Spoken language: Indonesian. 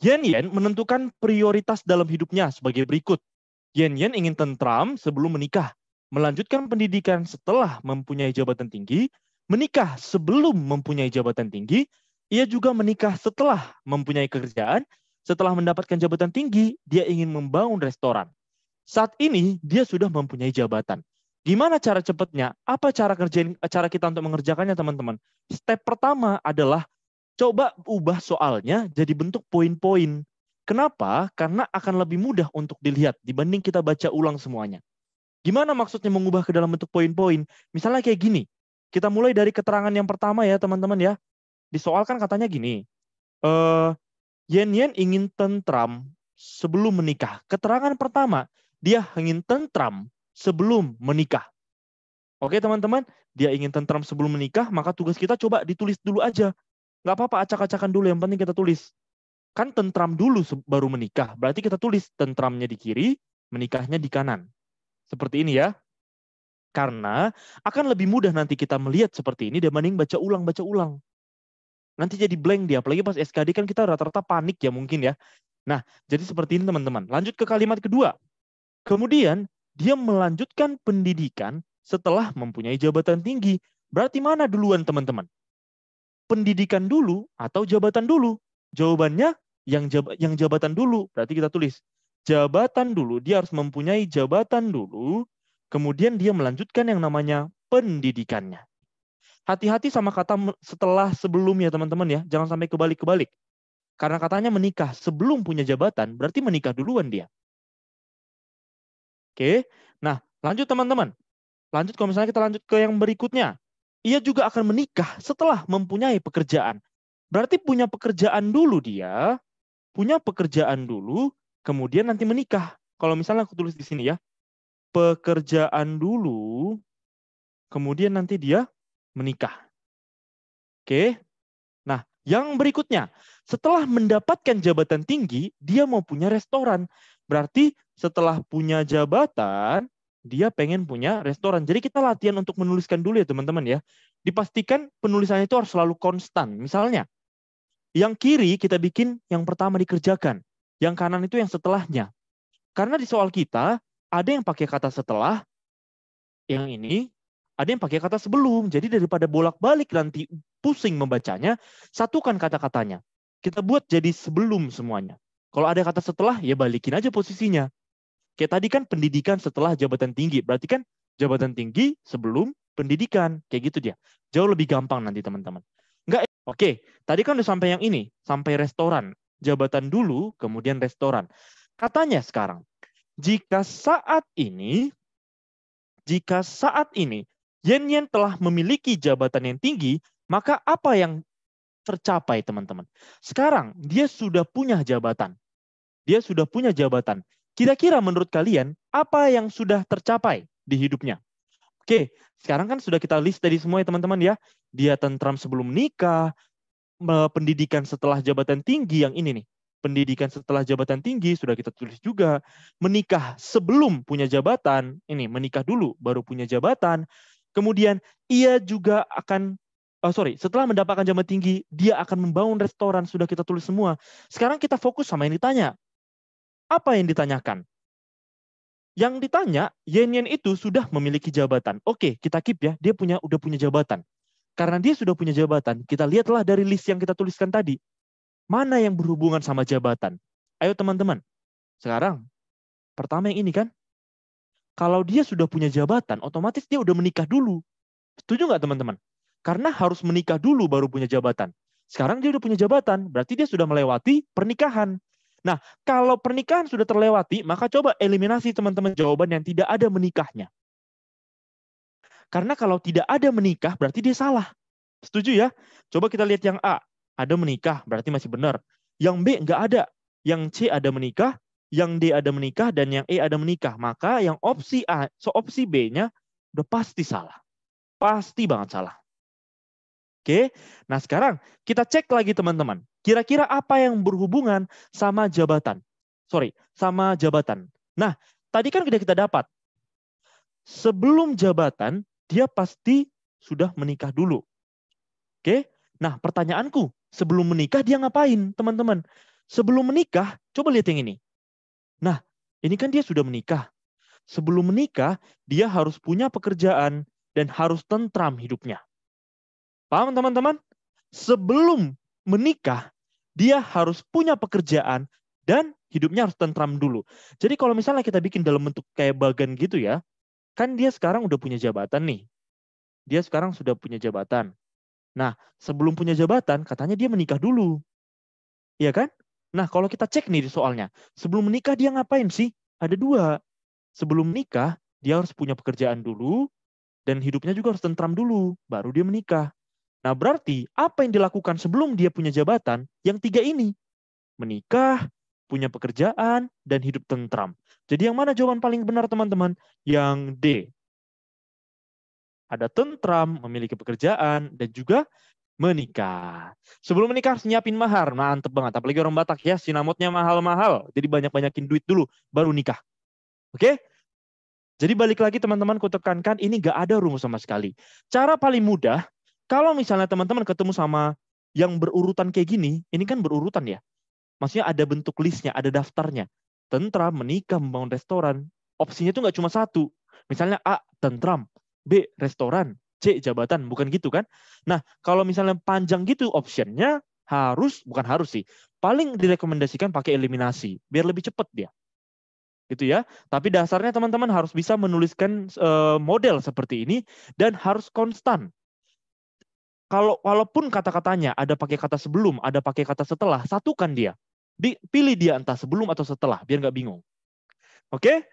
Yan Yan menentukan prioritas dalam hidupnya sebagai berikut. Yan Yan ingin tentram sebelum menikah, melanjutkan pendidikan setelah mempunyai jabatan tinggi, menikah sebelum mempunyai jabatan tinggi, ia juga menikah setelah mempunyai kerjaan, setelah mendapatkan jabatan tinggi, dia ingin membangun restoran. Saat ini dia sudah mempunyai jabatan. Gimana cara cepatnya? Apa cara kita untuk mengerjakannya, teman-teman? Step pertama adalah coba ubah soalnya jadi bentuk poin-poin. Kenapa? Karena akan lebih mudah untuk dilihat dibanding kita baca ulang semuanya. Gimana maksudnya mengubah ke dalam bentuk poin-poin? Misalnya kayak gini. Kita mulai dari keterangan yang pertama ya, teman-teman ya. Di soal kan katanya gini. Eh, Yen Yen ingin tentram sebelum menikah. Keterangan pertama, dia ingin tentram sebelum menikah. Oke teman-teman, dia ingin tentram sebelum menikah, maka tugas kita coba ditulis dulu aja. Nggak apa-apa, acak-acakan dulu, yang penting kita tulis. Kan tentram dulu baru menikah, berarti kita tulis tentramnya di kiri, menikahnya di kanan. Seperti ini ya. Karena akan lebih mudah nanti kita melihat seperti ini dibanding baca ulang. Nanti jadi blank dia, apalagi pas SKD kan kita rata-rata panik ya mungkin ya. Nah, jadi seperti ini teman-teman. Lanjut ke kalimat kedua. Kemudian, dia melanjutkan pendidikan setelah mempunyai jabatan tinggi. Berarti mana duluan teman-teman? Pendidikan dulu atau jabatan dulu? Jawabannya yang jabatan dulu. Berarti kita tulis jabatan dulu. Dia harus mempunyai jabatan dulu. Kemudian dia melanjutkan yang namanya pendidikannya. Hati-hati sama kata setelah sebelum ya teman-teman ya. Jangan sampai kebalik-kebalik. Karena katanya menikah sebelum punya jabatan, berarti menikah duluan dia. Oke, nah lanjut teman-teman. Lanjut kalau misalnya kita lanjut ke yang berikutnya. Ia juga akan menikah setelah mempunyai pekerjaan. Berarti punya pekerjaan dulu dia, punya pekerjaan dulu, kemudian nanti menikah. Kalau misalnya aku tulis di sini ya, pekerjaan dulu, kemudian nanti dia menikah. Oke, nah yang berikutnya, setelah mendapatkan jabatan tinggi, dia mau punya restoran. Berarti setelah punya jabatan, dia pengen punya restoran. Jadi kita latihan untuk menuliskan dulu ya teman-teman ya. Dipastikan penulisannya itu harus selalu konstan. Misalnya, yang kiri kita bikin yang pertama dikerjakan. Yang kanan itu yang setelahnya. Karena di soal kita, ada yang pakai kata setelah, yang ini, ada yang pakai kata sebelum. Jadi daripada bolak-balik nanti pusing membacanya, satukan kata-katanya. Kita buat jadi sebelum semuanya. Kalau ada kata setelah, ya balikin aja posisinya. Kayak tadi kan pendidikan setelah jabatan tinggi. Berarti kan jabatan tinggi sebelum pendidikan. Kayak gitu dia. Jauh lebih gampang nanti teman-teman. Enggak, oke. Tadi kan udah sampai yang ini. Sampai restoran. Jabatan dulu, kemudian restoran. Katanya sekarang, jika saat ini Yen Yen telah memiliki jabatan yang tinggi, maka apa yang tercapai, teman-teman? Sekarang dia sudah punya jabatan. Dia sudah punya jabatan. Kira-kira menurut kalian, apa yang sudah tercapai di hidupnya? Oke, sekarang kan sudah kita list tadi semua ya teman-teman ya. Dia tentram sebelum nikah, pendidikan setelah jabatan tinggi yang ini nih. Pendidikan setelah jabatan tinggi sudah kita tulis juga. Menikah sebelum punya jabatan, ini menikah dulu baru punya jabatan. Kemudian ia juga akan setelah mendapatkan jabatan tinggi, dia akan membangun restoran, sudah kita tulis semua. Sekarang kita fokus sama yang ditanya. Apa yang ditanyakan? Yang ditanya, Yen Yen itu sudah memiliki jabatan. Oke, kita keep ya, dia udah punya jabatan. Karena dia sudah punya jabatan, kita lihatlah dari list yang kita tuliskan tadi. Mana yang berhubungan sama jabatan? Ayo teman-teman. Sekarang, pertama yang ini kan. Kalau dia sudah punya jabatan, otomatis dia udah menikah dulu. Setuju nggak teman-teman? Karena harus menikah dulu baru punya jabatan. Sekarang dia udah punya jabatan, berarti dia sudah melewati pernikahan. Nah, kalau pernikahan sudah terlewati, maka coba eliminasi teman-teman jawaban yang tidak ada menikahnya. Karena kalau tidak ada menikah, berarti dia salah. Setuju ya? Coba kita lihat yang A. Ada menikah, berarti masih benar. Yang B nggak ada. Yang C ada menikah, yang D ada menikah, dan yang E ada menikah. Maka yang opsi A, opsi B-nya udah pasti salah. Pasti banget salah. Oke, nah sekarang kita cek lagi teman-teman. Kira-kira apa yang berhubungan sama jabatan? Sama jabatan. Nah, tadi kan kita dapat. Sebelum jabatan, dia pasti sudah menikah dulu. Oke, nah pertanyaanku, sebelum menikah dia ngapain teman-teman? Sebelum menikah, coba lihat yang ini. Nah, ini kan dia sudah menikah. Sebelum menikah, dia harus punya pekerjaan dan harus tentram hidupnya. Paham teman-teman? Sebelum menikah, dia harus punya pekerjaan dan hidupnya harus tentram dulu. Jadi kalau misalnya kita bikin dalam bentuk kayak bagan gitu ya, kan dia sekarang udah punya jabatan nih. Dia sekarang sudah punya jabatan. Nah, sebelum punya jabatan, katanya dia menikah dulu. Iya kan? Nah, kalau kita cek nih di soalnya, sebelum menikah dia ngapain sih? Ada dua. Sebelum menikah, dia harus punya pekerjaan dulu, dan hidupnya juga harus tentram dulu, baru dia menikah. Nah, berarti apa yang dilakukan sebelum dia punya jabatan? Yang tiga ini. Menikah, punya pekerjaan, dan hidup tentram. Jadi yang mana jawaban paling benar, teman-teman? Yang D. Ada tentram, memiliki pekerjaan, dan juga menikah. Sebelum menikah harus nyiapin mahar. Mantep banget. Apalagi orang Batak ya, sinamotnya mahal-mahal. Jadi banyak-banyakin duit dulu, baru nikah. Oke? Jadi balik lagi teman-teman, kutekankan ini gak ada rumus sama sekali. Cara paling mudah, kalau misalnya teman-teman ketemu sama yang berurutan kayak gini, ini kan berurutan ya. Maksudnya ada bentuk listnya, ada daftarnya. Tentram, menikah, membangun restoran. Opsinya itu nggak cuma satu. Misalnya A, tentram. B, restoran. C, jabatan. Bukan gitu kan? Nah, kalau misalnya panjang gitu optionnya, bukan harus sih. Paling direkomendasikan pakai eliminasi. Biar lebih cepat dia. Gitu ya. Tapi dasarnya teman-teman harus bisa menuliskan model seperti ini dan harus konstan. Kalau walaupun kata-katanya ada pakai kata sebelum, ada pakai kata setelah, satukan dia. Pilih dia entah sebelum atau setelah, biar nggak bingung. Oke?